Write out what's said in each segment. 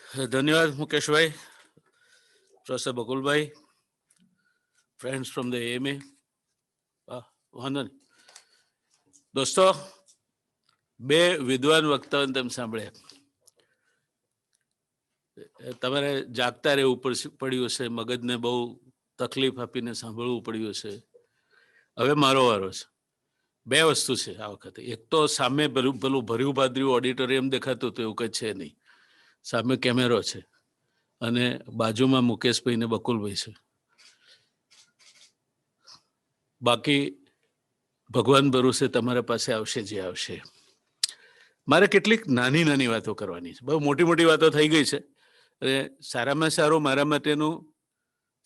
ધન્યવાદ Mukeshbhai, professor Bakulbhai, friends from the MA. વાંધો નહીં દોસ્તો, બે વિદ્વાન વક્તાઓને તમે સાંભળ્યા. તમારે જાગતા રહેવું પડ્યું હશે, મગજને બહુ તકલીફ આપીને સાંભળવું પડ્યું હશે. હવે મારો વારો છે. બે વસ્તુ છે આ વખતે. એક તો સામે પેલું ભર્યું ભાદર્યું ઓડિટોરિયમ દેખાતું હતું, એવું કંઈ છે નહીં. સામે કેમેરો છે અને બાજુમાં મુકેશભાઈ ને બકુલભાઈ છે. બાકી ભગવાન ભરોસે તમારા પાસે આવશે જે આવશે. મારે કેટલીક નાની નાની વાતો કરવાની છે. બહુ મોટી મોટી વાતો થઈ ગઈ છે અને સારામાં સારો મારા માટેનો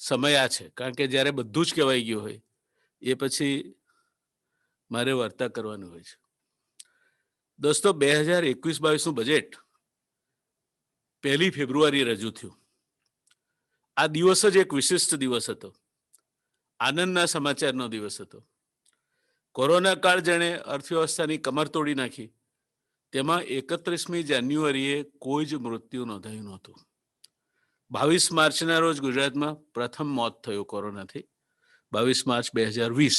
સમય આ છે, કારણ કે જ્યારે બધું જ કહેવાઈ ગયું હોય એ પછી મારે વાર્તા કરવાનું હોય છે. દોસ્તો, 2021-22નું બજેટ 1 ફેબ્રુઆરી રજૂ થયું. આ દિવસ જ એક વિશિષ્ટ દિવસ હતો. આનંદના સમાચારનો દિવસ હતો. કોરોના કાળ જેણે અર્થવ્યવસ્થાની કમર તોડી નાખી, તેમાં 31મી જાન્યુઆરીએ કોઈ જ મૃત્યુ નોંધાયું નહોતું. 22 માર્ચના રોજ ગુજરાતમાં પ્રથમ મોત થયું કોરોનાથી, 22 માર્ચ 2020.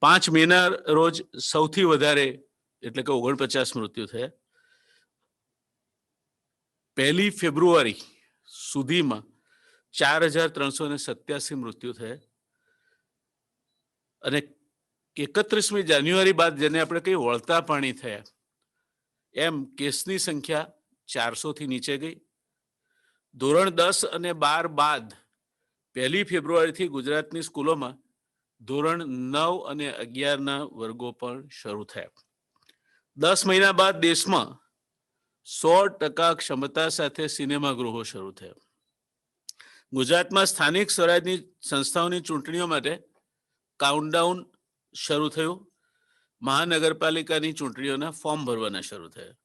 5 મેના રોજ સૌથી વધારે એટલે કે 49 મૃત્યુ થયા. 1 ફેબ્રુઆરી સુધીમાં 4,387 મૃત્યુ થયા અને 31મી જાન્યુઆરી બાદ જેને આપણે કહીએ વળતા પાણી થયા, એમ કેસની સંખ્યા 400થી નીચે ગઈ. ધોરણ 10 અને 12 બાદ 1 ફેબ્રુઆરીથી ગુજરાતની સ્કૂલોમાં ધોરણ 9 અને 11ના વર્ગો પણ શરૂ થયા. 10 મહિના બાદ દેશમાં 100% ક્ષમતા સાથે સિનેમાગૃહો શરૂ થયા. ગુજરાતમાં સ્થાનિક સ્વરાજની સંસ્થાઓની ચૂંટણીઓ માટે કાઉન્ટડાઉન શરૂ થયું. મહાનગરપાલિકાની ચૂંટણીઓના ફોર્મ ભરવાના શરૂ થયા.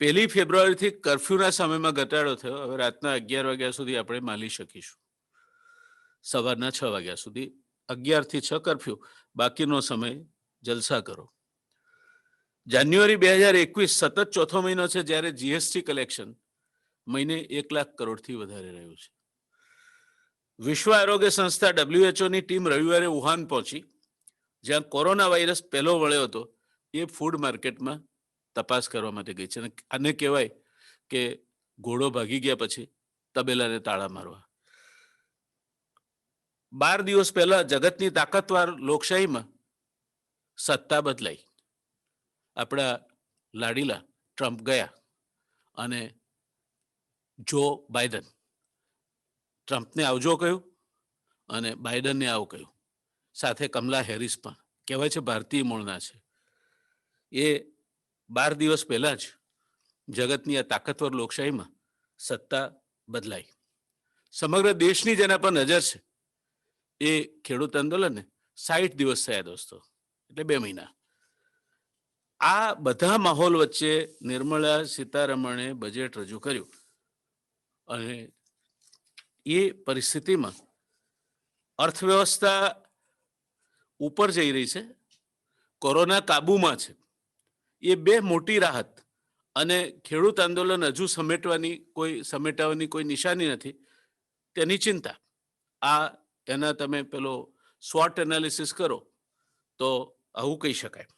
1 ફેબ્રુઆરીથી કર્ફ્યુના સમયમાં ઘટાડો થયો. હવે રાતના 11 વાગ્યા સુધી આપણે માલી શકીશું, સવારના 6 વાગ્યા સુધી. 11 થી 6 કર્ફ્યુ, બાકીનો સમય જલસા કરો. જાન્યુઆરી 2021 સતત ચોથો મહિનો છે જ્યારે જીએસટી કલેક્શન મહિને 1 લાખ કરોડથી વધારે રહ્યું છે. વિશ્વ આરોગ્ય સંસ્થા WHO ની ટીમ રવિવારે વુહાન પહોંચી, જ્યાં કોરોના વાયરસ પહેલો વળ્યો હતો. એ ફૂડ માર્કેટમાં તપાસ કરવા માટે ગઈ છે. આને કહેવાય કે ઘોડો ભાગી ગયા પછી તબેલાને તાળા મારવા. 12 દિવસ પહેલા જગતની તાકાતવાર લોકશાહીમાં સત્તા બદલાઈ. આપણા લાડીલા ટ્રમ્પ ગયા અને જો બાઇડન, ટ્રમ્પને આવજો કહ્યું અને બાઇડનને આવ કહ્યું. સાથે કમલા હેરિસ પણ કહેવાય છે ભારતીય મૂળના છે. એ 12 દિવસ પહેલા જ જગતની આ તાકાતવર લોકશાહીમાં સત્તા બદલાઈ. સમગ્ર દેશની જેના પર નજર છે એ ખેડૂત આંદોલનને 60 દિવસ થયા દોસ્તો, એટલે 2 મહિના. આ બધા માહોલ વચ્ચે નિર્મલા સીતારમણે બજેટ રજૂ કર્યું અને એ પરિસ્થિતિમાં અર્થવ્યવસ્થા ઉપર જઈ રહી છે, કોરોના કાબુમાં છે. એ બે મોટી રાહત અને ખેડૂત આંદોલન હજુ સમેટાવાની કોઈ નિશાની નથી, તેની ચિંતા. એના તમે પેલો સ્વોટ એનાલિસિસ કરો તો આવું કહી શકાય.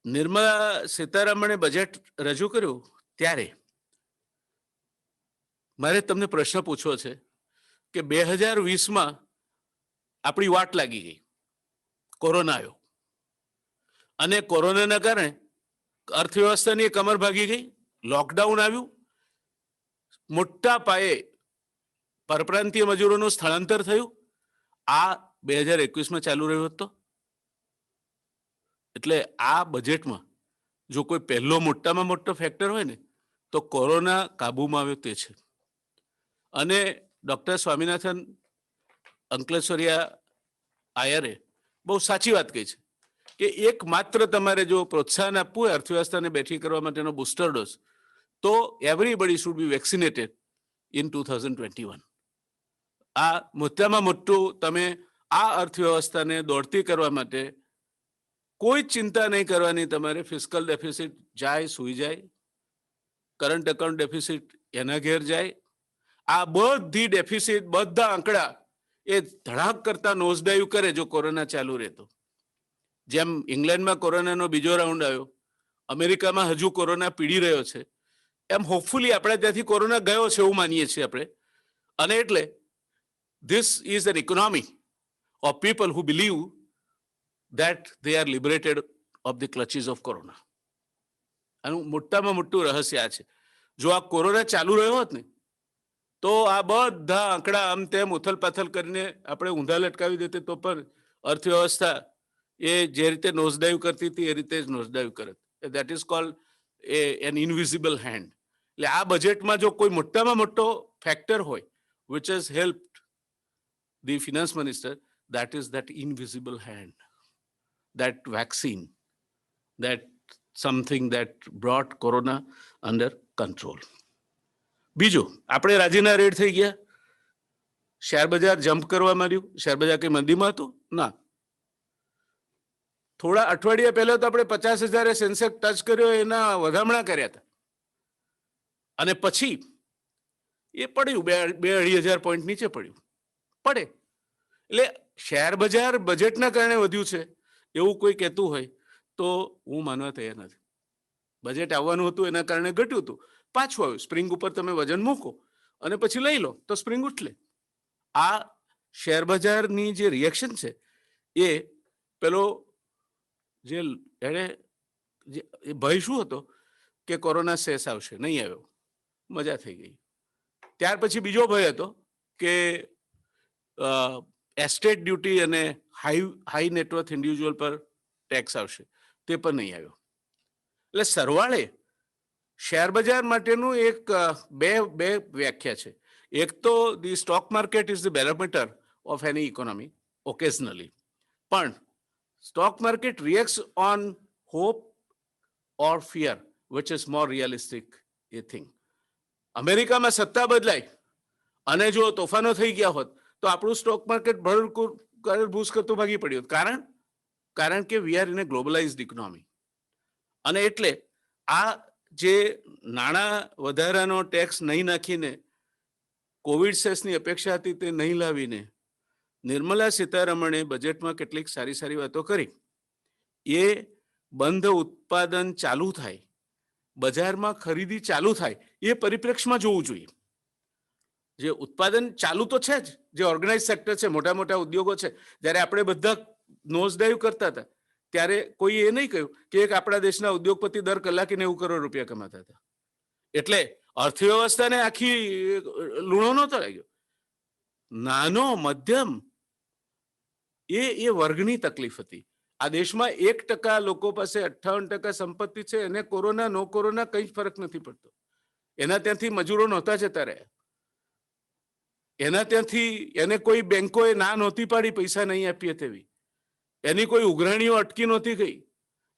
નિર્મલા સીતારમણે બજેટ રજૂ કર્યું ત્યારે મારે તમને પ્રશ્ન પૂછવો છે કે 2020માં આપણી વાટ લાગી ગઈ, કોરોના આવ્યો અને કોરોનાના કારણે અર્થવ્યવસ્થાની કમર ભાગી ગઈ, લોકડાઉન આવ્યું, મોટા પાયે પરપ્રાંતીય મજૂરોનું સ્થળાંતર થયું. આ 2021માં ચાલુ રહ્યું હતું. એટલે આ બજેટમાં જો કોઈ પહેલો મોટામાં મોટો ફેક્ટર હોય ને તો કોરોના કાબુમાં આવ્યો તે છે. અને ડૉક્ટર સ્વામિનાથન અંકલેશ્વરિયા આયરે બહુ સાચી વાત કહી છે કે એકમાત્ર તમારે જો પ્રોત્સાહન આપવું હોય અર્થવ્યવસ્થાને બેઠી કરવા માટેનો બુસ્ટર ડોઝ, તો everybody should be vaccinated in 2021. આ મોટામાં મોટું તમે આ અર્થવ્યવસ્થાને દોડતી કરવા માટે કોઈ ચિંતા નહીં કરવાની. તમારે ફિસ્કલ ડેફિસિટ જાય, સૂઈ જાય, કરંટ એકાઉન્ટ ડેફિસિટ એના ઘેર જાય. આ બધી ડેફિસિટ, બધા આંકડા એ ધડાક કરતા નોઝડાઈવ કરે જો કોરોના ચાલુ રહેતો. જેમ ઇંગ્લેન્ડમાં કોરોનાનો બીજો રાઉન્ડ આવ્યો, અમેરિકામાં હજુ કોરોના પીડી રહ્યો છે, એમ હોપફુલી આપણે ત્યાંથી કોરોના ગયો છે એવું માનીએ છીએ આપણે. અને એટલે this is an economy of people who believe that they are liberated of the clutches of corona. આનું મોટામાં મોટું રહસ્ય આ છે. જો આ કોરોના ચાલુ રહ્યો હોત ને તો આ બધા આંકડા આમ તેમ ઉથલપાથલ કરીને આપણે ઊંધા લટકાવી દેતે તો પણ અર્થવ્યવસ્થા એ જે રીતે નોઝડાઈવ કરતી હતી એ રીતે જ નોઝડાઈવ કરત. That is called an invisible hand. એટલે આ બજેટમાં જો કોઈ મોટામાં મોટો ફેક્ટર હોય which has helped the finance minister, that is that invisible hand, that vaccine, that something that brought corona under control. બીજું, આપણે રાજીના રેટ થઈ ગયા, શેર બજાર જમ્પ કરવા માંડ્યું. શેર બજાર કઈ મંદીમાં હતું? ના. થોડા અઠવાડિયા પહેલા તો આપણે 50,000 સેન્સેક્સ ટચ કર્યો, એના વધામણા કર્યા હતા, અને પછી એ પડ્યું 2,500 પોઈન્ટ નીચે પડ્યું. પડે એટલે શેર બજાર બજેટના કારણે વધ્યું છે એવું કોઈ કહેતું હોય તો હું માનવા તૈયાર નથી. બજેટ આવવાનું હતું એના કારણે ઘટ્યું હતું, પાછું આવ્યું. સ્પ્રિંગ ઉપર તમે વજન મૂકો અને પછી લઈ લો તો સ્પ્રિંગ ઉઠલે. આ શેર બજારની જે રિએક્શન છે એ પેલો જે એને ભય શું હતો કે કોરોના સેસ આવશે, નહીં આવ્યો, મજા થઈ ગઈ. ત્યાર પછી બીજો ભય હતો કે એસ્ટેટ ડ્યુટી અને હાઈ નેટવર્થ ઇન્ડિવિજ્યુઅલ પર ટેક્સ આવશે, તે પણ નહીં આવ્યો. એટલે સરવાળે શેર બજાર માટેનું એક બે વ્યાખ્યા છે. એક તો the stock market is the barometer of any economy occasionally, પણ stock market reacts on hope or fear which is more realistic a thing. અમેરિકામાં સત્તા બદલાય અને જો તોફાનો થઈ ગયા હોત તો આપણું સ્ટોક માર્કેટ ભૂસ કરતું ભાગી પડ્યું. કારણ કે we are in a globalised economy. અને એટલે આ જે નાણાં વધારાનો ટેક્સ નહીં નાખીને કોવિડ સેસની અપેક્ષા હતી તે નહીં લાવીને નિર્મલા સીતારમણે બજેટમાં કેટલીક સારી સારી વાતો કરી. એ બંધ ઉત્પાદન ચાલુ થાય, બજારમાં ખરીદી ચાલુ થાય, એ પરિપ્રેક્ષમાં જોવું જોઈએ. જે ઉત્પાદન ચાલુ તો છે જ, જે ઓર્ગેનાઇઝ સેક્ટર છે, મોટા મોટા ઉદ્યોગો છે, જ્યારે આપણે બધા નોઝ ડાઈવ કરતા હતા ત્યારે કોઈ એ નહીં કહ્યું કે એક આપણા દેશના ઉદ્યોગપતિ દર કલાકે 90 કરોડ રૂપિયા કમાતા હતા. એટલે અર્થવ્યવસ્થાને આખી લૂણો નહોતો લાગ્યો. નાનો મધ્યમ એ વર્ગની તકલીફ હતી. આ દેશમાં 1% લોકો પાસે 58% સંપત્તિ છે, એને કોરોના નો કોરોના કઈ જ ફરક નથી પડતો. એના ત્યાંથી મજૂરો નહોતા જતા રહ્યા, એના ત્યાંથી એને કોઈ બેંકોએ ના નહોતી પાડી પૈસા નહીં આપીએ તેવી, એની કોઈ ઉઘરાણીઓ અટકી નહોતી ગઈ,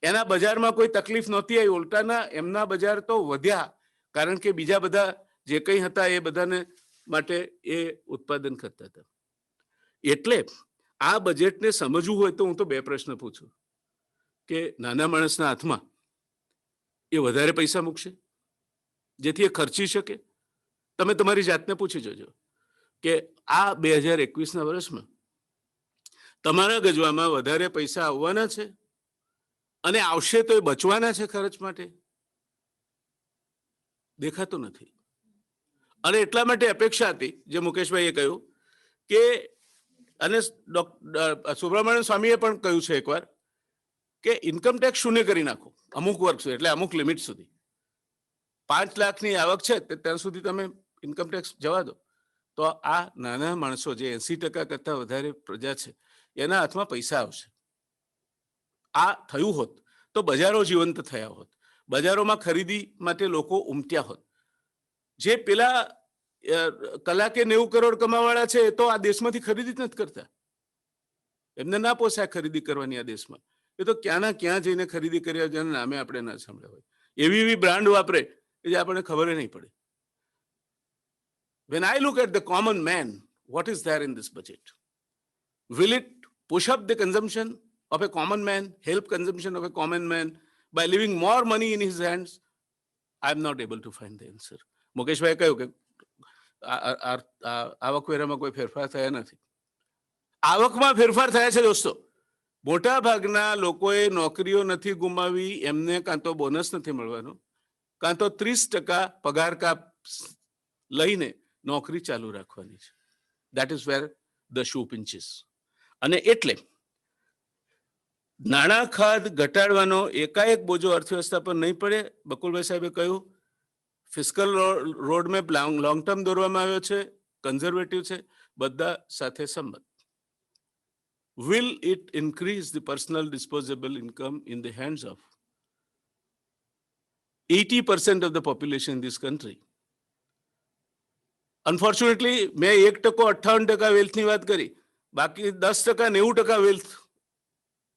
એના બજારમાં કોઈ તકલીફ નહોતી આવી. ઉલટાના એમના બજાર તો વધ્યા, કારણ કે બીજા બધા જે કંઈ હતા એ બધાને માટે એ ઉત્પાદન કરતા હતા. એટલે આ બજેટને સમજવું હોય તો હું તો 2 પ્રશ્ન પૂછું કે નાના માણસના હાથમાં એ વધારે પૈસા મૂકશે જેથી એ ખર્ચી શકે? તમે તમારી જાતને પૂછી જોજો કે આ 2021ના વર્ષમાં તમારા ગજવામાં વધારે પૈસા આવવાના છે અને આવશે તો એ બચવાના છે ખર્ચ માટે? દેખાતું નથી. અને એટલા માટે અપેક્ષા હતી, જે મુકેશભાઈએ કહ્યું કે, અને સુબ્રમણ્યમ સ્વામીએ પણ કહ્યું છે એકવાર કે ઇન્કમ ટેક્સ શૂન્ય કરી નાખો અમુક વર્ષ સુધી, એટલે અમુક લિમિટ સુધી. 5 લાખની આવક છે ત્યાં સુધી તમે ઇન્કમ ટેક્સ જવા દો, તો આ નાના માણસો જે 80% કરતા વધારે પ્રજા છે એના હાથમાં પૈસા આવશે. આ થયું હોત તો બજારો જીવંત થયા હોત, બજારોમાં ખરીદી માટે લોકો ઉમટ્યા હોત. જે પેલા કલાકે 90 કરોડ કમાવાળા છે એ તો આ દેશમાંથી ખરીદી જ નથી કરતા, એમને ના પોસાય ખરીદી કરવાની આ દેશમાં. એ તો ક્યાંના ક્યાં જઈને ખરીદી કર્યા જેના નામે આપણે ના સાંભળ્યા હોય, એવી બ્રાન્ડ વાપરે કે જે આપણને ખબર નહીં પડે. When I look at the common man, what is there in this budget? Will it push up the consumption of a common man, help consumption of a common man by leaving more money in his hands? I am not able to find the answer. મુકેશભાઈએ કહ્યું કે આવકવેરામાં કોઈ ફેરફાર થયા નથી. આવકમાં ફેરફાર થયા છે દોસ્તો. મોટા ભાગના લોકોએ નોકરીઓ નથી ગુમાવી, એમને કાં તો બોનસ નથી મળવાનો, કાં તો 30% પગાર કાપ લઈને નોકરી ચાલુ રાખવાની છે. દેટ ઇઝ વેર ધ શૂ પિન્ચીસ. અને એટલે નાણાં ખાધ ઘટાડવાનો એકાએક બોજો અર્થવ્યવસ્થા પર નહીં પડે. બકુલભાઈ સાહેબે કહ્યું ફિસ્કલ રોડમેપ લોંગ ટર્મ દોરવામાં આવ્યો છે, કન્ઝર્વેટિવ છે, બધા સાથે સંમત. Will it increase the personal disposable income in the hands of 80% of the population in this country? Unfortunately, મેં 1% 58% વેલ્થની વાત કરી, બાકી 10% 90% વેલ્થ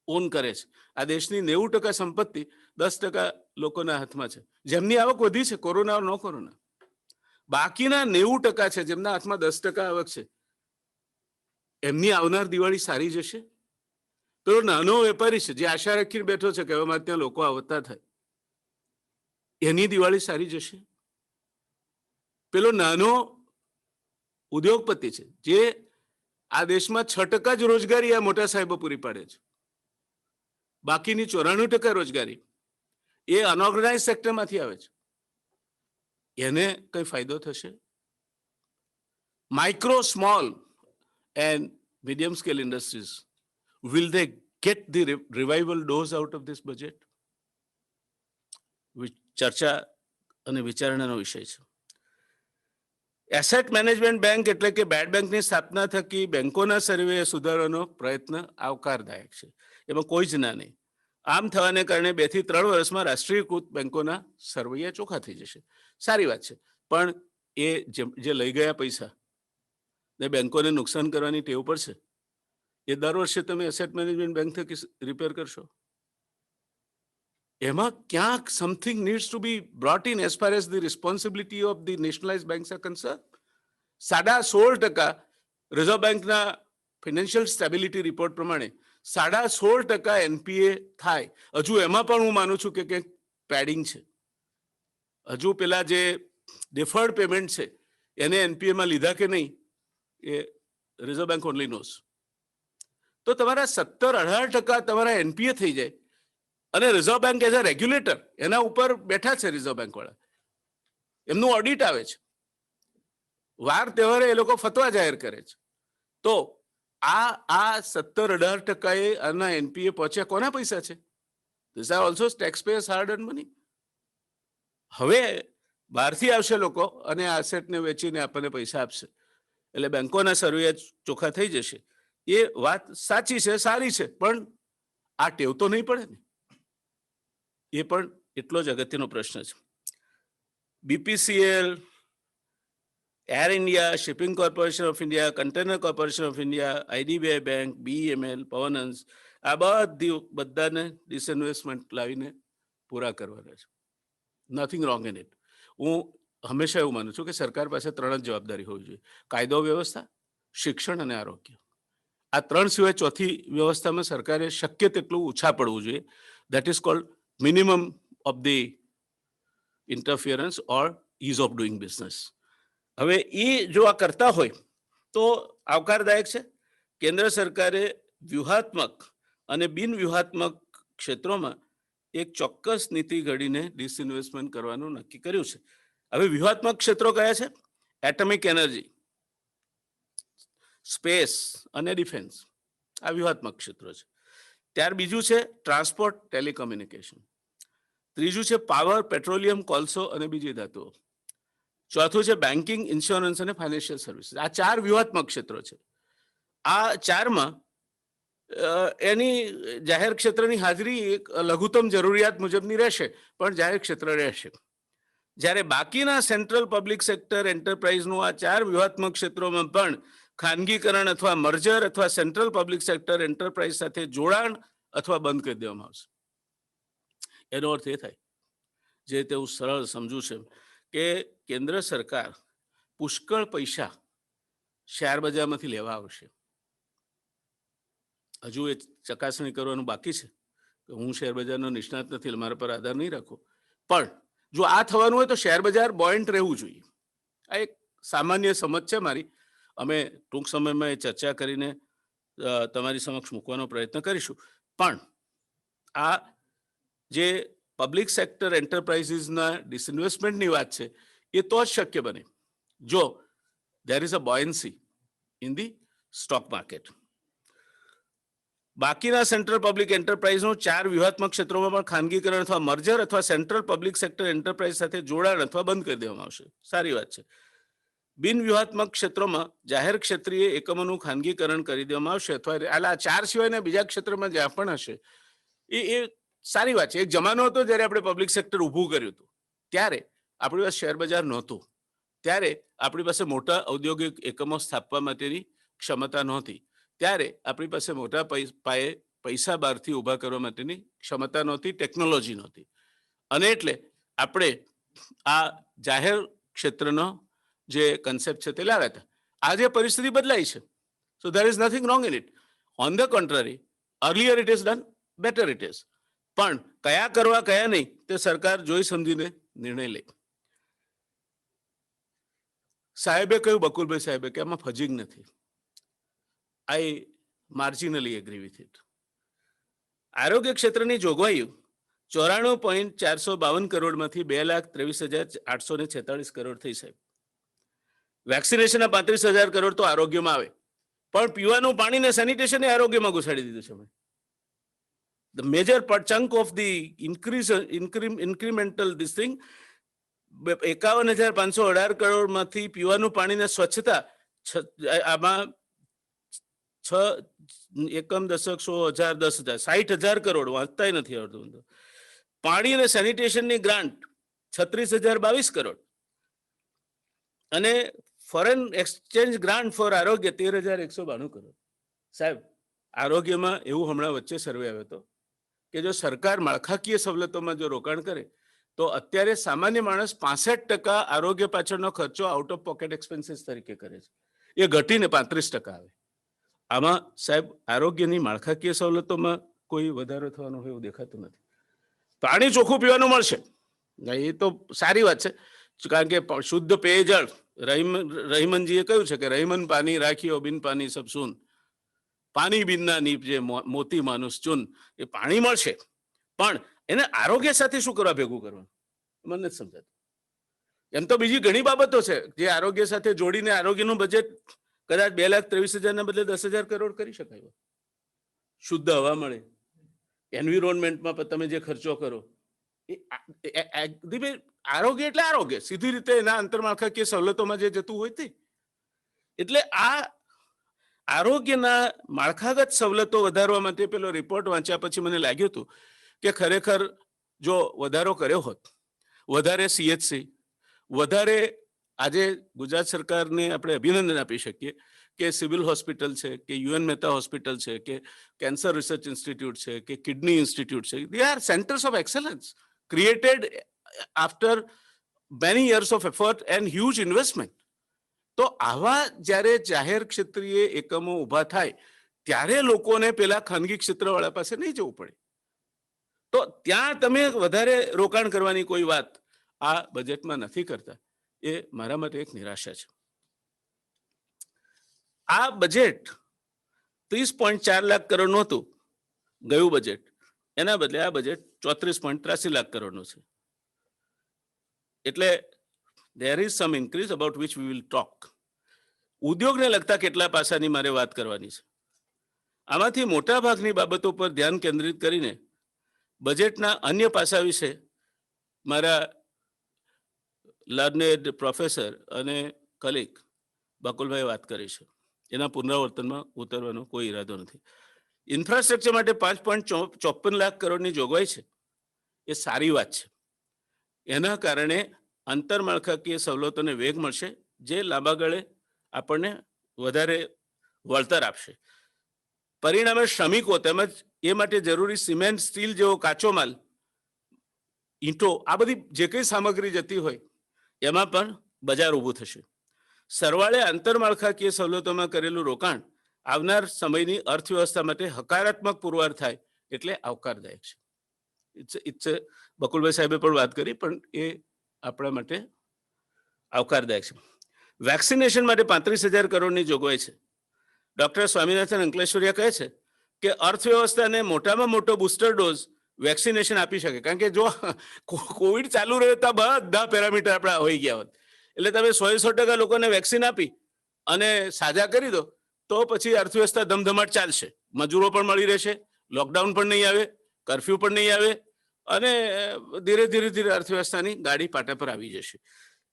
ઓન કરે છે. આ દેશની 90% સંપત્તિ 10% લોકોના હાથમાં છે, જેમની આવક વધી છે, કોરોના નો કોરોના. બાકીના 90% છે જેમના હાથમાં 10% આવક છે, એમની આવનાર દિવાળી સારી જશે? પેલો નાનો વેપારી છે જે આશા રાખીને બેઠો છે કે હવે મારે ત્યાં લોકો આવતા થાય, એની દિવાળી સારી જશે? પેલો નાનો ઉદ્યોગપતિ છે જે આ દેશમાં 6% જ રોજગારી આ મોટા સાહેબો પૂરી પાડે છે, બાકીની 94% રોજગારી એ અનઓર્ગેનાઇઝ સેક્ટરમાંથી આવે છે, એને કઈ ફાયદો થશે? Micro, small and medium scale industries, will they get the revival dose out of this budget? ચર્ચા અને વિચારણાનો વિષય છે. એસેટ મેનેજમેન્ટ બેંક એટલે કે બેડ બેંકની સ્થાપના થકી બેંકોના સર્વે સુધારવાનો પ્રયત્ન આવકારદાયક છે, એમાં કોઈ જ ના નહીં. આમ થવાને કારણે 2 થી 3 વર્ષમાં રાષ્ટ્રીયકૃત બેંકોના સર્વૈયા ચોખ્ખા થઈ જશે. સારી વાત છે, પણ એ જે લઈ ગયા પૈસા ને બેંકોને નુકસાન કરવાની ટેવ પડશે, એ દર વર્ષે તમે એસેટ મેનેજમેન્ટ બેંક થકી રિપેર કરશો? એમાં ક્યાંક something needs to be brought in as far as the responsibility of the nationalise banks are concern. 16.5% reserve બેંકના ફાઇનાન્શિયલ સ્ટેબિલિટી રિપોર્ટ પ્રમાણે 16.5% એનપીએ થાય. હજુ એમાં પણ હું માનું છું કે કંઈક પેડિંગ છે. હજુ પેલા જે ડિફર્ડ પેમેન્ટ છે એને એનપીએમાં લીધા કે નહીં એ રિઝર્વ બેંક ઓનલી નોઝ. તો તમારા 17-18% તમારા એનપીએ થઈ જાય અને reserve bank as a regulator એના ઉપર બેઠા છે રિઝર્વ બેંક વાળા, એમનું ઓડિટ આવે છે, વાર તહેવારે એ લોકો ફતવા જાહેર કરે છે. તો આ 17-18% આના એનપીએ પહોંચ્યા કોના પૈસા છે? This are also tax payers hard earned money. હવે બહારથી આવશે લોકો અને આ એસેટને વેચીને આપણને પૈસા આપશે, એટલે બેંકોના સર્વે ચોખ્ખા થઈ જશે. એ વાત સાચી છે, સારી છે, પણ આ ટેવ તો નહીં પડે ને, એ પણ એટલો જ અગત્યનો પ્રશ્ન છે. BPCL, air India, shipping corporation of India, container corporation of India, IDBI bank, BEML, Pawan Hans, આ બધાને ડિસઇન્વેસ્ટમેન્ટ લાવીને પૂરા કરવાના છે. Nothing wrong in it. હું હંમેશા એવું માનું છું કે સરકાર પાસે 3 જ જવાબદારી હોવી જોઈએ: કાયદો વ્યવસ્થા, શિક્ષણ અને આરોગ્ય. આ 3 સિવાય ચોથી વ્યવસ્થામાં સરકારે શક્ય તેટલું ઓછા પડવું જોઈએ. That is cold minimum of the interference or ease of doing business. હવે એ જો આ કરતા હોય તો આવકારદાયક છે. કેન્દ્ર સરકારે વ્યૂહાત્મક અને બિન વ્યૂહાત્મક ક્ષેત્રોમાં એક ચોક્કસ નીતિ ઘડીને ડિસઇન્વેસ્ટમેન્ટ કરવાનું નક્કી કર્યું છે. હવે વ્યૂહાત્મક ક્ષેત્રો કયા છે? એટમિક એનર્જી, સ્પેસ અને ડિફેન્સ, આ વ્યૂહાત્મક ક્ષેત્રો છે. ત્યાર બીજું છે ટ્રાન્સપોર્ટ, ટેલિકોમ્યુનિકેશન. ત્રીજું છે પાવર, પેટ્રોલિયમ, કોલસો અને બીજી ધાતુઓ. ચોથું છે બેન્કિંગ, ઇન્સ્યોરન્સ અને ફાઇનાન્શિયલ સર્વિસીસ. આ 4 વ્યૂહાત્મક ક્ષેત્રો છે. આ 4માં એની જાહેર ક્ષેત્રની હાજરી એક લઘુત્તમ જરૂરિયાત મુજબની રહેશે, પણ જાહેર ક્ષેત્ર રહેશે. જ્યારે બાકીના સેન્ટ્રલ પબ્લિક સેક્ટર એન્ટરપ્રાઇઝનું આ 4 વ્યૂહાત્મક ક્ષેત્રોમાં પણ ખાનગીકરણ અથવા મર્જર અથવા સેન્ટ્રલ પબ્લિક સેક્ટર એન્ટરપ્રાઇઝ સાથે જોડાણ અથવા બંધ કરી દેવામાં આવશે. એનો અર્થ એ થાય, જે તે હું સરળ સમજુ છે, કે કેન્દ્ર સરકાર પુષ્કળ પૈસા શેર બજારમાંથી લેવા આવશે. હજુ એ ચકાસણી કરવાનું બાકી છે. હું શેર બજારનો નિષ્ણાત નથી, મારા પર આધાર નહીં રાખો, પણ જો આ થવાનું હોય તો શેર બજાર બોયન્ટ રહેવું જોઈએ. આ એક સામાન્ય સમજ છે મારી. અમે ટૂંક સમયમાં એ ચર્ચા કરીને તમારી સમક્ષ મૂકવાનો પ્રયત્ન કરીશું. પણ આ જે પબ્લિક સેક્ટર એન્ટરપ્રાઇઝીસના ડિસઇન્વેસ્ટમેન્ટની વાત છે એ તો જ શક્ય બને જો there is a buoyancy in the stock market. બાકીના સેન્ટ્રલ પબ્લિક એન્ટરપ્રાઇઝનું 4 વ્યૂહાત્મક ક્ષેત્રોમાં પણ ખાનગીકરણ અથવા મર્જર અથવા સેન્ટ્રલ પબ્લિક સેક્ટર એન્ટરપ્રાઇઝ સાથે જોડાણ અથવા બંધ કરી દેવામાં આવશે. સારી વાત છે. બિન વ્યૂહાત્મક ક્ષેત્રોમાં જાહેર ક્ષેત્રીય એકમોનું ખાનગીકરણ કરી દેવામાં આવશે અથવા આ 4 સિવાયના બીજા ક્ષેત્રમાં જ્યાં પણ હશે એ સારી વાત છે. એક જમાનો હતો જ્યારે આપણે પબ્લિક સેક્ટર ઊભું કર્યું હતું, ત્યારે આપણી પાસે શેર બજાર નહોતું, ત્યારે આપણી પાસે મોટા ઔદ્યોગિક એકમો સ્થાપવા માટેની ક્ષમતા નહોતી, ત્યારે આપણી પાસે મોટા પાયે પૈસા બહારથી ઊભા કરવા માટેની ક્ષમતા નહોતી, ટેકનોલોજી નહોતી. અને એટલે આપણે આ જાહેર ક્ષેત્રનો જે કન્સેપ્ટ છે તે લાવ્યા હતા. આજે પરિસ્થિતિ બદલાઈ છે. So there is nothing wrong in it. On the contrary, earlier it is done, better it is. પણ કયા કરવા કયા નહીં તે સરકાર જોઈ સમજીને નિર્ણય લે. સાહેબે કહ્યું, બકુલભાઈ સાહેબે, કે આમાં ફજીંગ નથી. આઈ માર્જિનલી એગ્રી વિથ ઇટ. આરોગ્ય ક્ષેત્રની જોગવાઈઓ 94.452 કરોડમાંથી 2,23,846 કરોડ થઈ સાહેબ. વેક્સિનેશનના 35,000 કરોડ તો આરોગ્યમાં આવે, પણ પીવાનું પાણી ને સેનિટેશન એ આરોગ્યમાં ઘુસાડી દીધું છે. The major chunk of the incremental this thing 51,518 કરોડમાંથી પીવાનું પાણી ને સ્વચ્છતા આમાં 6 એકમ દશક 100,000 10,000 60,000 કરોડ વાંચતા નથી આવડતું. પાણી અને સેનિટેશનની ગ્રાન્ટ 36,022 કરોડ અને ફોરેન એક્સચેન્જ ગ્રાન્ટ ફોર આરોગ્ય 13,192 કરોડ. સાહેબ, આરોગ્યમાં એવું હમણાં વચ્ચે સર્વે આવ્યો હતો કે જો સરકાર માળખાકીય સવલતોમાં જો રોકાણ કરે તો અત્યારે સામાન્ય માણસ 65% આરોગ્ય પાછળનો ખર્ચો આઉટ ઓફ પોકેટ એક્સપેન્સીસ તરીકે કરે છે, એ ઘટીને 35% આવે. આમાં સાહેબ આરોગ્યની માળખાકીય સવલતોમાં કોઈ વધારો થવાનો હોય એવું દેખાતું નથી. પાણી ચોખ્ખું પીવાનું મળશે એ તો સારી વાત છે, કારણ કે શુદ્ધ પેયજળ રહીમનજીએ કહ્યું છે કે રહીમન પાણી રાખ્યો બિન પાણી સબ સૂન, પાણી બિનના નીપજે મોતી માનુસ ચૂન. એ પાણી મળશે, પણ એને આરોગ્ય સાથે શું કરવા ભેગું કરવાનું મને નથી સમજાતું. એમ તો બીજી ઘણી બાબતો છે જે આરોગ્ય સાથે જોડીને આરોગ્યનું બજેટ કદાચ 2,23,000 ના બદલે 10,000 કરોડ કરી શકાય. શુદ્ધ હવા મળે, એન્વિરોન્મેન્ટમાં તમે જે ખર્ચો કરો એ આરોગ્ય એટલે આરોગ્ય સીધી રીતે એના આંતરમાળખાકીય સવલતોમાં જે જતું હોય તે. એટલે આ આરોગ્યના માળખાગત સવલતો વધારવા માટે પેલો રિપોર્ટ વાંચ્યા પછી મને લાગ્યું હતું કે ખરેખર જો વધારો કર્યો હોત, વધારે CHC, વધારે આજે ગુજરાત સરકારને આપણે અભિનંદન આપી શકીએ કે સિવિલ હોસ્પિટલ છે, કે UN મહેતા હોસ્પિટલ છે, કે કેન્સર રિસર્ચ ઇન્સ્ટિટ્યૂટ છે, કે કિડની ઇન્સ્ટિટ્યૂટ છે. They are centres of excellence created after many years of effort and huge investment. તો આવા જ્યારે જાહેર ક્ષેત્રીય એકમો ઊભા થાય ત્યારે લોકોને પેલા ખાનગી ક્ષેત્રવાળા પાસે નહીં જવું પડે. તો ત્યાં તમે વધારે રોકાણ કરવાની કોઈ વાત આ બજેટમાં નથી કરતા. એ મારા માટે એક નિરાશા છે. આ બજેટ 30.4 લાખ કરોડનું હતું ગયું બજેટ, એના બદલે આ બજેટ 34.83 લાખ કરોડનું છે. એટલે there is some increase about which we will talk. ઉદ્યોગને લગતા કેટલા પાસાની મારે વાત કરવાની છે. આમાંથી મોટા ભાગની બાબતો પર ધ્યાન કેન્દ્રિત કરીને બજેટના અન્ય પાસા વિશે મારા લર્નેડ પ્રોફેસર અને કલીગ બકુલભાઈ વાત કરી છે. એના પુનરાવર્તનમાં ઉતરવાનો કોઈ ઈરાદો નથી. ઇન્ફ્રાસ્ટ્રક્ચર માટે 5.54 લાખ કરોડની જોગવાઈ છે, એ સારી વાત છે. એના કારણે આંતરમાળખાકીય સવલતોને વેગ મળશે, જે લાંબા ગાળે આપણને વધારે વળતર આપશે. પરિણામે શ્રમિકો તેમજ એ માટે જરૂરી સિમેન્ટ, સ્ટીલ જેવો કાચો માલ, ઈંટો, આ બધી જે કંઈ સામગ્રી જતી હોય એમાં પણ બજાર ઊભું થશે. સરવાળે આંતરમાળખાકીય સવલતોમાં કરેલું રોકાણ આવનાર સમયની અર્થવ્યવસ્થા માટે હકારાત્મક પુરવાર થાય એટલે આવકારદાયક છે. ઇટ્સ બકુલભાઈ સાહેબે પણ વાત કરી, પણ એ આપણા માટે આવકારદાયક છે. વેક્સિનેશન માટે 35,000 કરોડની જોગવાઈ છે. ડોક્ટર સ્વામિનાથન અંકલેશ્વરિયા કહે છે કે અર્થવ્યવસ્થાને મોટામાં મોટો બુસ્ટર ડોઝ વેક્સિનેશન આપી શકે, કારણ કે જો કોવિડ ચાલુ રહ્યો તો બધા પેરામીટર આપણા હોઈ ગયા હોત. એટલે તમે 100% લોકોને વેક્સિન આપી અને સાજા કરી દો તો પછી અર્થવ્યવસ્થા ધમધમાટ ચાલશે, મજૂરો પણ મળી રહેશે, લોકડાઉન પણ નહીં આવે, કર્ફ્યુ પણ નહીં આવે અને ધીરે ધીરે અર્થવ્યવસ્થાની ગાડી પાટા પર આવી જશે.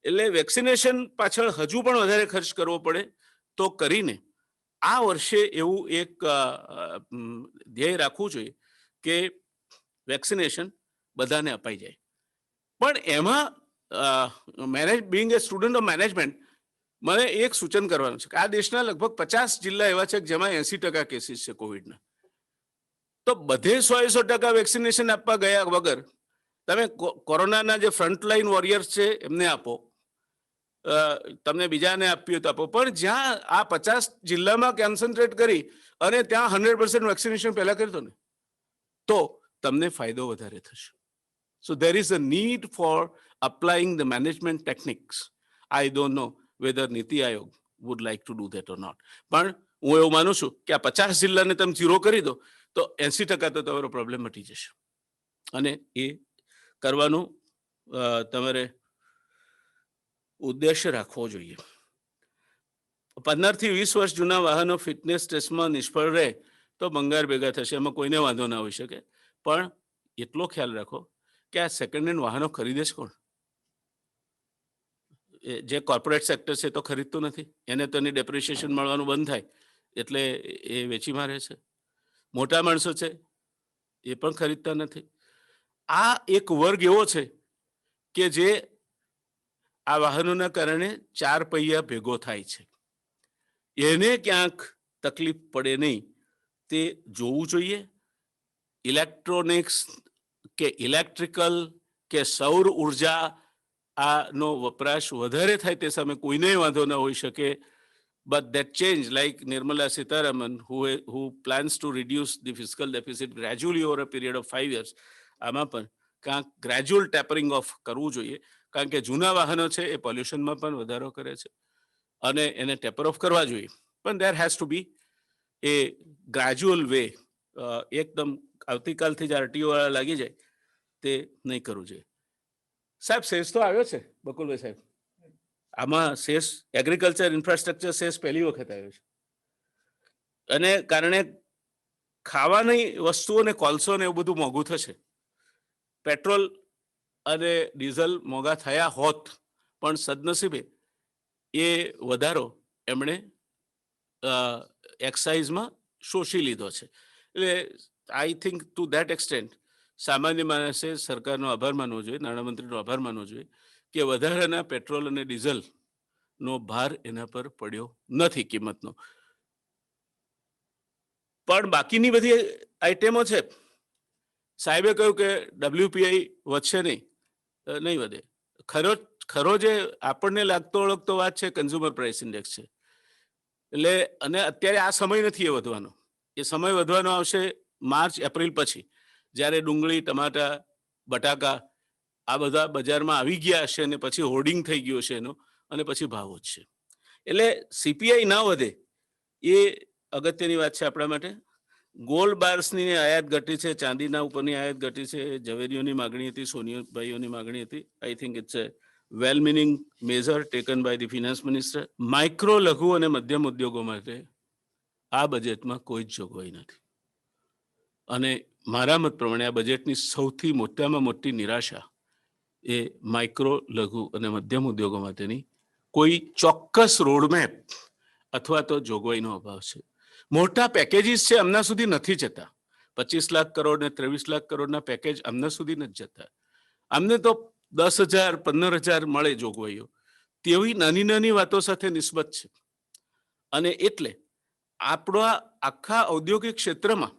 એટલે વેક્સિનેશન પાછળ હજુ પણ વધારે ખર્ચ કરવો પડે તો કરીને આ વર્ષે એવું એક ધ્યેય રાખવું જોઈએ કે વેક્સિનેશન બધાને અપાઈ જાય. પણ એમાં Bing A student of management મને એક સૂચન કરવાનું છે કે આ દેશના લગભગ 50 જિલ્લા એવા છે જેમાં 80% કેસીસ છે કોવિડના. તો બધે 100% વેક્સિનેશન આપવા ગયા વગર તમે કોરોનાના જે ફ્રન્ટલાઈન વોરિયર્સ છે એમને આપો, તમને બીજાને આપ્યું તો આપો, પણ જ્યાં આ 50 જિલ્લામાં કોન્સન્ટ્રેટ કરી અને ત્યાં 100% વેક્સિનેશન પહેલા કરી દો ને તો તમને ફાયદો વધારે થશે. So there is a need for applying the management techniques. I don't know whether Niti Aayog would like to do that or not. પણ હું એવું માનું છું કે આ 50 જિલ્લાને તમે 0 કરી દો તો 80% તો તમારો પ્રોબ્લેમ મટી જશે. અને એ કરવાનું તમારે ઉદ્દેશ્ય રાખવો જોઈએ. 15 થી 20 વર્ષ જૂના વાહનો ફિટનેસ ટેસ્ટમાં નિષ્ફળ રહે તો ભંગાર ભેગા થશે, એમાં કોઈને વાંધો ના હોઈ શકે. પણ એટલો ખ્યાલ રાખો કે આ સેકન્ડ હેન્ડ વાહનો ખરીદે છે કોણ? જે કોર્પોરેટ સેક્ટર છે તો ખરીદતું નથી, એને તો એની ડેપ્રિસિએશન મળવાનું બંધ થાય એટલે એ વેચી મારે છે. મોટા માણસો છે એ પણ ખરીદતા નથી. આ એક વર્ગ એવો છે કે જે આ વાહનોના કારણે 4 પૈયા ભેગો થાય છે, એને ક્યાંક તકલીફ પડે નહીં તે જોવું જોઈએ. ઇલેક્ટ્રોનિક્સ કે ઇલેક્ટ્રિકલ કે સૌર ઉર્જા આનો વપરાશ વધારે થાય તે સામે કોઈને વાંધો ન હોઈ શકે. But that change, like Nirmala Sitharaman, who plans to reduce the fiscal deficit gradually over a period of 5 years, આમાં પણ કાંક ગ્રેજ્યુઅલ ટેપરિંગ ઓફ કરવું જોઈએ, કારણ કે જૂના વાહનો છે એ પોલ્યુશનમાં પણ વધારો કરે છે અને એને ટેપર ઓફ કરવા જોઈએ. પણ there has to be a gradual way. એકદમ આવતીકાલથી જ આરટીઓ વાળા લાગી જાય તે નહીં કરવું જોઈએ. સાહેબ શેષ તો આવ્યો છે બકુલભાઈ સાહેબ, આમાં શેષ એગ્રીકલ્ચર ઇન્ફ્રાસ્ટ્રક્ચર શેષ પહેલી વખત આવ્યો છે અને કારણે ખાવાની વસ્તુઓ ને કોલસો ને એવું બધું મોંઘું થશે. પેટ્રોલ અને ડીઝલ મોંઘા થયા હોત પણ સદનસીબે એ વધારો એમણે એક્સાઇઝમાં શોષી લીધો છે. એટલે I think two that extent સામાન્ય માણસે સરકારનો આભાર માનવો જોઈએ, નાણામંત્રીનો આભાર માનવો જોઈએ કે વધારાના પેટ્રોલ અને ડીઝલનો ભાર એના પર પડ્યો નથી કિંમતનો. પણ બાકીની બધી આઈટમો છે, સાહેબે કહ્યું કે WPI વધશે નહીં વધે. ખરો જે આપણને લાગતો ઓળખતો વાત છે કન્ઝ્યુમર પ્રાઇસ ઇન્ડેક્સ છે. એટલે અને અત્યારે આ સમય નથી એ વધવાનો, એ સમય વધવાનો આવશે માર્ચ એપ્રિલ પછી, જ્યારે ડુંગળી, ટમાટા, બટાકા આ બધા બજારમાં આવી ગયા હશે અને પછી હોર્ડિંગ થઈ ગયું છે એનો અને પછી ભાવ વધશે. એટલે CPI ના વધે એ અગત્યની વાત છે આપણા માટે. ગોલ્ડ બાર્સની આયાત ઘટી છે, ચાંદીના ઉપરની આયાત ઘટી છે, ઝવેરીઓની માગણી હતી, સોનીભાઈઓની માગણી હતી. I think it's a well meaning measure taken by the finance minister. Micro, લઘુ અને મધ્યમ ઉદ્યોગો માટે આ બજેટમાં કોઈ જ જોગવાઈ નથી અને મારા મત પ્રમાણે આ બજેટની સૌથી મોટામાં મોટી નિરાશા એ માઇક્રો, લઘુ અને મધ્યમ ઉદ્યોગો માટેની કોઈ ચોક્કસ રોડમેપ અથવા તો જોગવાઈનો અભાવ છે. મોટા પેકેજીસ છે હમણાં સુધી નથી જતા. 25 લાખ કરોડ ને 23 લાખ કરોડના પેકેજ હમણાં સુધી નથી જતા. અમને તો 10,000 15,000 મળે જોગવાઈઓ, તેવી નાની નાની વાતો સાથે નિસ્બત છે. અને એટલે આપણા આખા ઔદ્યોગિક ક્ષેત્રમાં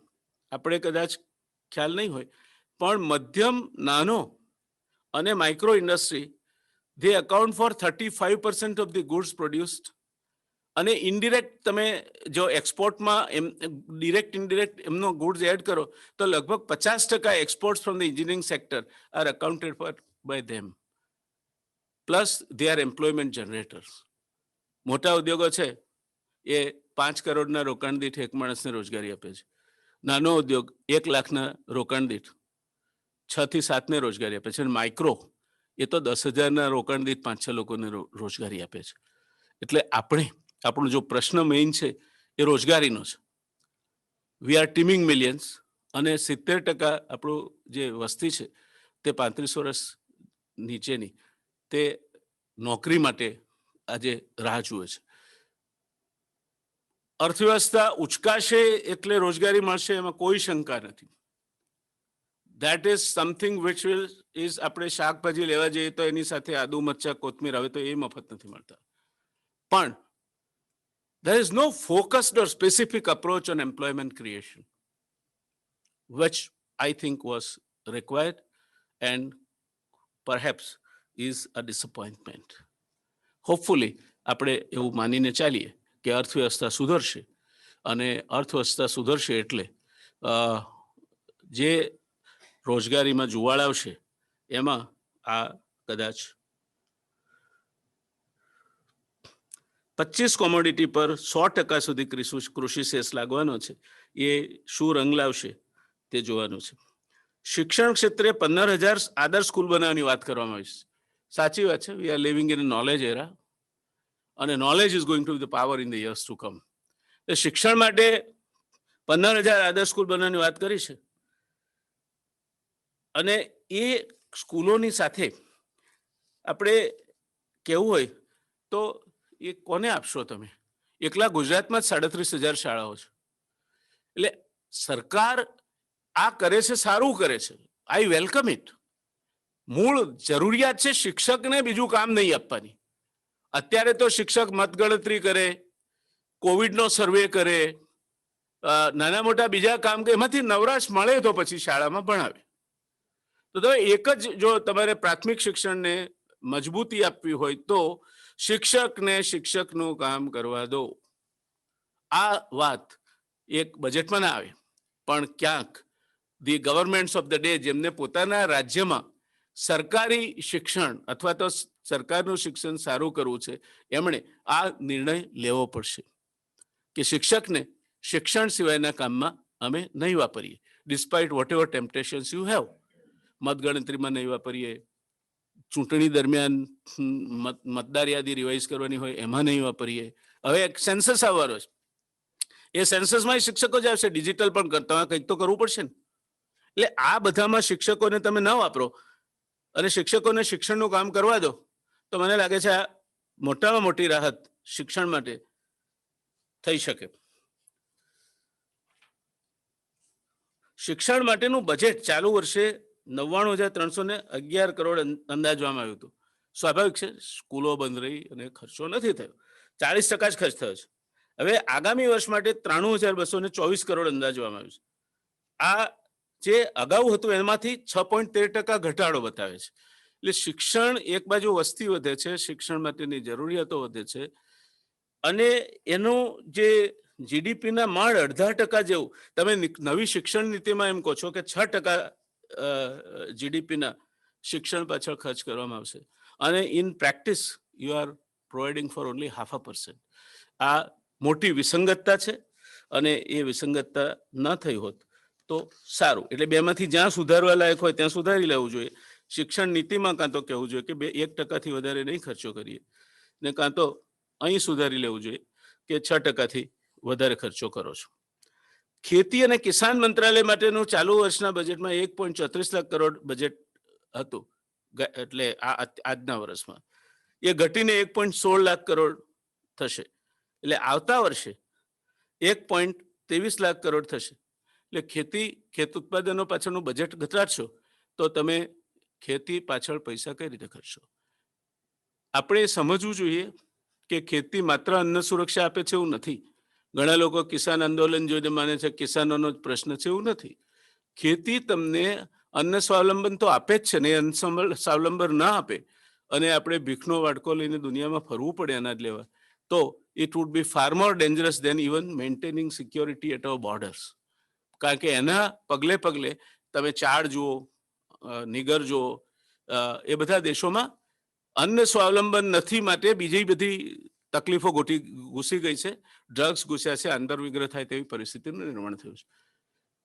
આપણે કદાચ ખ્યાલ નહીં હોય પણ મધ્યમ, નાનો અને micro industry they account for 35% of the goods produced અને ઇનડિરેક્ટ તમે જો એક્સપોર્ટમાં એમ ડિરેક્ટ ઇનડિરેક્ટ એમનો ગુડ્સ એડ કરો તો લગભગ 50% exports from the engineering sector are accounted for by them, plus they are employment generators. મોટા ઉદ્યોગો છે એ 5 કરોડના રોકાણ દીઠ એક માણસને રોજગારી આપે છે. નાનો ઉદ્યોગ 1 લાખના રોકાણ દીઠ 6 થી 7 ને રોજગારી આપે છે. અને માઇક્રો એ તો 10,000ના રોકાણ દીઠ 5-6 લોકોને રોજગારી આપે છે. એટલે આપણો જો પ્રશ્ન મેઇન છે એ રોજગારીનો છે. વી આર ટીમિંગ મિલિયન્સ અને 70% આપણું જે વસ્તી છે તે 35 વર્ષ નીચેની તે નોકરી માટે આજે રાહ જુએ છે. અર્થવ્યવસ્થા ઉચકાશે એટલે રોજગારી મળશે એમાં કોઈ શંકા નથી. That is something which will is આપણે શાકભાજી લેવા જઈએ તો એની સાથે આદુ મરચા કોથમીર આવે તો એ મફત નથી મળતા. પણ there is no focused or specific approach on employment creation, which I think was required and perhaps is a disappointment. Hopefully, આપણે એવું માનીને ચાલીએ કે અર્થવ્યવસ્થા સુધરશે અને અર્થવ્યવસ્થા સુધરશે એટલે જે રોજગારીમાં જુવાળ આવશે એમાં આ કદાચ 25 કોમોડિટી પર 100% સુધી કૃષિ સેસ લાગવાનો છે. એ શું રંગ લાવશે તે જોવાનું છે. શિક્ષણ ક્ષેત્રે 15,000 આદર્શ સ્કૂલ બનાવવાની વાત કરવામાં આવી છે. સાચી વાત છે. We are living in knowledge era અને knowledge is going to the power in the years to come. શિક્ષણ માટે 15,000 આદર્શ સ્કૂલ બનાવવાની વાત કરી છે અને એ સ્કૂલોની સાથે આપણે કેવું હોય તો એ કોને આપશો તમે? એકલા ગુજરાતમાં જ 37,000 શાળાઓ છે. એટલે સરકાર આ કરે છે, સારું કરે છે. આઈ વેલકમ ઇટ. મૂળ જરૂરિયાત છે શિક્ષકને બીજું કામ નહીં આપવાની. અત્યારે તો શિક્ષક મતગણતરી કરે, કોવિડનો સર્વે કરે, નાના મોટા બીજા કામ કે એમાંથી નવરાશ મળે તો પછી શાળામાં ભણાવે. તો તમે એક જ જો તમારે પ્રાથમિક શિક્ષણને મજબૂતી આપવી હોય તો શિક્ષકને શિક્ષકનું કામ કરવા દો. આ વાત એક બજેટમાં ના આવે પણ ક્યાંક the governments of the day જેમને પોતાના રાજ્યમાં સરકારી શિક્ષણ અથવા તો સરકારનું શિક્ષણ સારું કરવું છે એમણે આ નિર્ણય લેવો પડશે કે શિક્ષકને શિક્ષણ સિવાયના કામમાં અમે નહીં વાપરીએ. Despite whatever temptations you have. મતગણતરીમાં નહીં વાપરીએ, ચૂંટણી દરમિયાન મતદાર યાદી રિવાઇઝ કરવાની હોય એમાં નહીં વાપરીએ. હવે એક સેન્સસ આવવાનો છે. એ સેન્સસમાં શિક્ષકો જ આવશે. ડિજિટલ પણ કરતા કંઈક તો કરવું પડશે ને. એટલે આ બધામાં શિક્ષકોને તમે ન વાપરો અને શિક્ષકોને શિક્ષણનું કામ કરવા દો તો મને લાગે છે આ મોટામાં મોટી રાહત શિક્ષણ માટે થઈ શકે. શિક્ષણ માટેનું બજેટ ચાલુ વર્ષે 99,311 કરોડ અંદાજવામાં આવ્યું હતું. સ્વાભાવિક છે, સ્કૂલો બંધ રહી અને ખર્ચો નથી થયો. 40% જ ખર્ચ થયો છે. હવે આગામી વર્ષ માટે 93,224 કરોડ અંદાજવામાં આવ્યું છે. આ જે અગાઉ હતું એમાંથી 6.13% ઘટાડો બતાવે છે. એટલે શિક્ષણ એક બાજુ વસ્તી વધે છે, શિક્ષણ માટેની જરૂરિયાતો વધે છે અને એનું જે જીડીપીના માંડ 0.5% જેવું તમે નવી શિક્ષણ નીતિમાં એમ કહો છો કે 6% જીડીપીના શિક્ષણ પાછળ ખર્ચ કરવામાં આવશે અને in practice you are providing four only 0.5%. આ મોટી વિસંગતતા છે અને એ વિસંગતતા ન થઈ હોત તો સારું. એટલે બેમાંથી જ્યાં સુધારવા લાયક હોય ત્યાં સુધારી લેવું જોઈએ. શિક્ષણ નીતિમાં કાં તો કહેવું જોઈએ કે 1%થી વધારે નહીં ખર્ચો કરીએ ને કાં તો અહીં સુધારી લેવું જોઈએ કે 6%થી વધારે ખર્ચો કરો છો. ખેતી અને કિસાન મંત્રાલય માટેનું ચાલુ વર્ષના બજેટમાં 1.34 લાખ કરોડ બજેટ હતું. એટલે આજના વર્ષમાં એ ઘટીને 1.16 લાખ કરોડ થશે. એટલે આવતા વર્ષે 1.23 લાખ કરોડ થશે. એટલે ખેત ઉત્પાદનો પાછળનું બજેટ ઘટાડશો તો તમે ખેતી પાછળ પૈસા કઈ રીતે ખર્ચશો? આપણે સમજવું જોઈએ કે ખેતી માત્ર અન્ન સુરક્ષા આપે છે એવું નથી. ઘણા લોકો કિસાન આંદોલન જોઈને માને છે કિસાનોનો જ પ્રશ્ન છે, એવું નથી. ખેતી તમને અન્ન સ્વાવલંબન તો આપે જ છે ને. અન્ન સ્વાવલંબન ના આપે અને આપણે ભીખનો વાટકો લઈને દુનિયામાં ફરવું પડે અનાજ લેવા તો it would be far more dangerous than even maintaining security at our borders. કારણ કે એના પગલે પગલે તમે ચાડ જુઓ, નિગર જુઓ, એ બધા દેશોમાં અન્ન સ્વાવલંબન નથી માટે બીજી બધી તકલીફો ઘૂસી ગઈ છે, ડ્રગ્સ ઘૂસ્યા છે, આંતરવિગ્રહ થાય તેવી પરિસ્થિતિનું નિર્માણ થયું છે.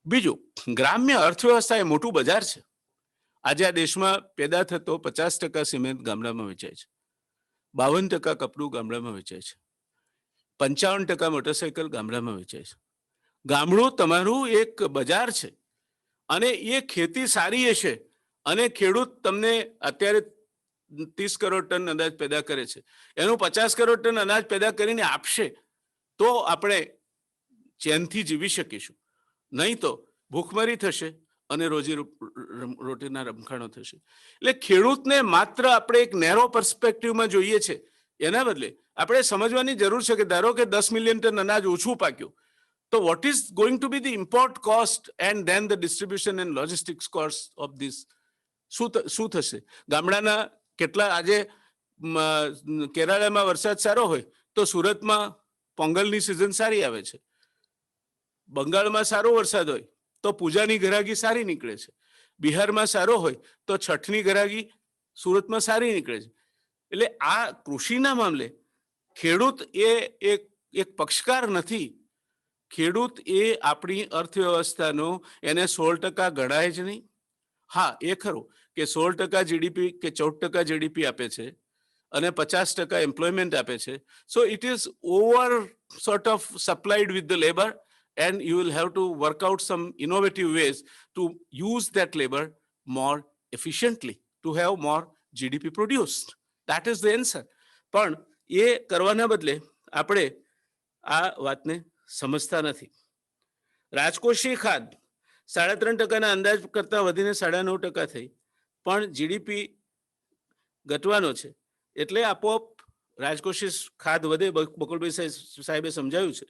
બીજું, ગ્રામ્ય અર્થવ્યવસ્થા એ મોટું બજાર છે. આજે આ દેશમાં પેદા થતો 50% સિમેન્ટ ગામડામાં વેચાય છે, 52% કપડું ગામડામાં વેચાય છે, 55% મોટરસાયકલ ગામડામાં વેચાય છે. ગામડું તમારું એક બજાર છે અને એ ખેતી સારી હશે અને ખેડૂત તમને અત્યારે 30 કરોડ ટન અનાજ પેદા કરે છે, એનું 50 કરોડ ટન અનાજ પેદા કરીને આપશે તો આપણે ચેનથી જીવી શકીશું. નહીં તો ભૂખમરી થશે અને રોજી રોટીના રમખાણો થશે. એટલે ખેડૂતને માત્ર આપણે એક નેરો પર્સ્પેક્ટિવમાં જોઈએ છે, એના બદલે આપણે સમજવાની જરૂર છે કે ધારો કે 10 મિલિયન ટન અનાજ ઓછું પાક્યું તો what is going two B the import cost and then the distribution and logistics cost of this શું થશે. ગામડાના કેટલા આજે કેરાલામાં વરસાદ સારો હોય તો સુરતમાં પોંગલની સિઝન સારી આવે છે, બંગાળમાં સારો વરસાદ હોય તો પૂજાની ઘરાગી સારી નીકળે છે, બિહારમાં સારો હોય તો છઠની ઘરાગી સુરતમાં સારી નીકળે છે. એટલે આ કૃષિના મામલે ખેડૂત એ એક પક્ષકાર નથી. ખેડૂત એ આપણી અર્થવ્યવસ્થાનો એને 16% ગણાય જ નહીં. હા, એ ખરું કે 16% જીડીપી કે 14% જીડીપી આપે છે અને 50% એમ્પ્લોયમેન્ટ આપે છે. So it is over sort of supplied with the labour and you will have to work out some innovative ways to use that labor more efficiently to have more GDP produced. That is the answer. પણ એ કરવાના બદલે આપણે આ વાતને સમજતા નથી. રાજકોષીય ખાધ 3.5% અંદાજ કરતા વધીને 9.5% થઈ, પણ જીડીપી ઘટવાનો છે એટલે આપોઆપ રાજકોષીય ખાધ વધે. બકુલભાઈ સાહેબે સમજાવ્યું છે,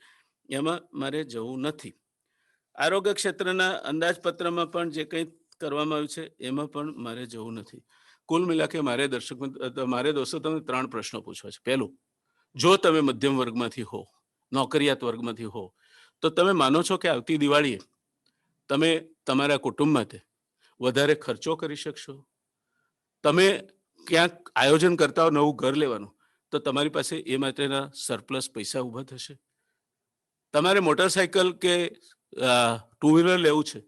એમાં મારે જવું નથી. આરોગ્ય ક્ષેત્રના અંદાજપત્રમાં પણ જે કંઈ કરવામાં આવ્યું છે એમાં પણ મારે જવું નથી. કુલ મિલાકે મારે દોસ્તો તમને 3 પ્રશ્નો પૂછવા છે. પહેલું, જો તમે મધ્યમ વર્ગમાંથી હો, નોકરિયાત વર્ગમાંથી હો, તો તમે માનો છો કે આવતી દિવાળીએ તમે તમારા કુટુંબ માટે વધારે ખર્ચો કરી શકશો? તમે ક્યાંક આયોજન કરતા હો નવું ઘર લેવાનું, તો તમારી પાસે એ માટેના સરપ્લસ પૈસા ઊભા થશે? તમારે મોટરસાયકલ કે 2 વ્હીલર લેવું છે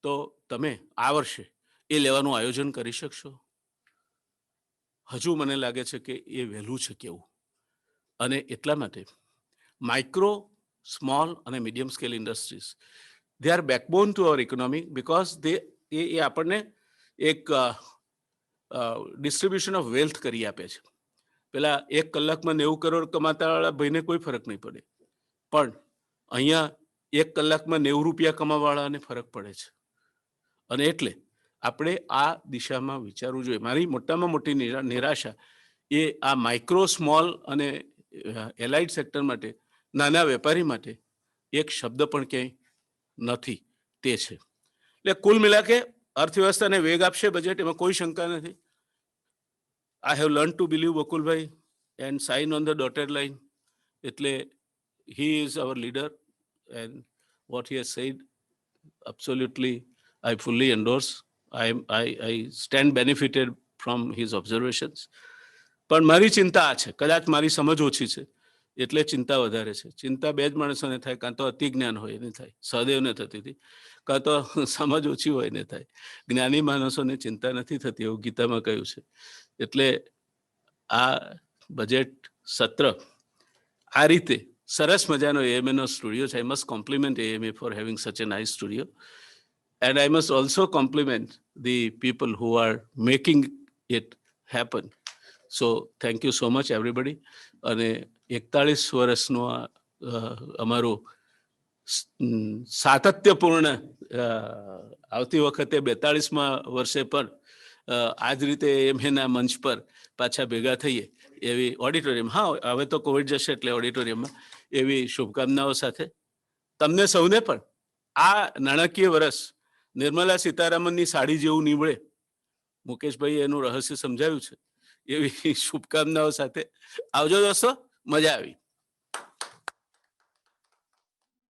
તો તમે આ વર્ષે એ લેવાનું આયોજન કરી શકશો? હજુ મને લાગે છે કે એ વહેલું છે કેવું. અને એટલા માટે માઇક્રો, સ્મોલ અને medium scale industries, they are backbone to our economy because એ આપણને એક ડિસ્ટ્રીબ્યુશન ઓફ વેલ્થ કરી આપે છે. પેલા 1 કલાકમાં 90 કરોડ કમાતાવાળા ભાઈને કોઈ ફરક નહીં પડે, પણ અહીંયા 1 કલાકમાં 90 રૂપિયા કમાવાવાળાને ફરક પડે છે. અને એટલે આપણે આ દિશામાં વિચારવું જોઈએ. મારી મોટામાં મોટી નિરાશા એ આ માઇક્રો, સ્મોલ અને એલાઇડ સેક્ટર માટે, નાના વેપારી માટે એક શબ્દ પણ ક્યાંય નથી તે છે. એટલે કુલ મિલાકે અર્થવ્યવસ્થાને વેગ આપશે બજેટ, એમાં કોઈ શંકા નથી. I have learn to believe Bakulbhai and sign on the dotted line. એટલે he is our leader and what he has said absolutely I fully endorse. I stand benefited from his observations. પણ મારી ચિંતા આ છે, કદાચ મારી સમજ ઓછી છે એટલે ચિંતા વધારે છે. ચિંતા 2 જ માણસોને થાય, કાં તો અતિ જ્ઞાન હોય એને થાય, સહદેવને થતી હતી, કાં તો સમજ ઓછી હોય એને થાય. જ્ઞાની માણસોને ચિંતા નથી થતી એવું ગીતામાં કહ્યું છે. એટલે આ બજેટ સત્ર આ રીતે સરસ મજાનો AMAનો સ્ટુડિયો છે. I must compliment AMA for having such a nice studio. And I must also compliment the people who are making it happen. So thank you so much everybody. અને 41 વર્ષનો અમારો સાતત્યપૂર્ણ આવતી વખતે 42મા વર્ષે પણ આ જ રીતે AMAના મંચ પર પાછા ભેગા થઈએ એવી ઓડિટોરિયમ, હા હવે તો કોવિડ જશે એટલે ઓડિટોરિયમમાં, એવી શુભકામનાઓ સાથે તમને સૌને પણ આ નાણાકીય વર્ષ નિર્મલા સીતારામનની સાડી જેવું નીવડે, મુકેશભાઈ એનું રહસ્ય સમજાવ્યું છે, એવી શુભકામનાઓ સાથે આવજો દોસ્તો. મજા આવી.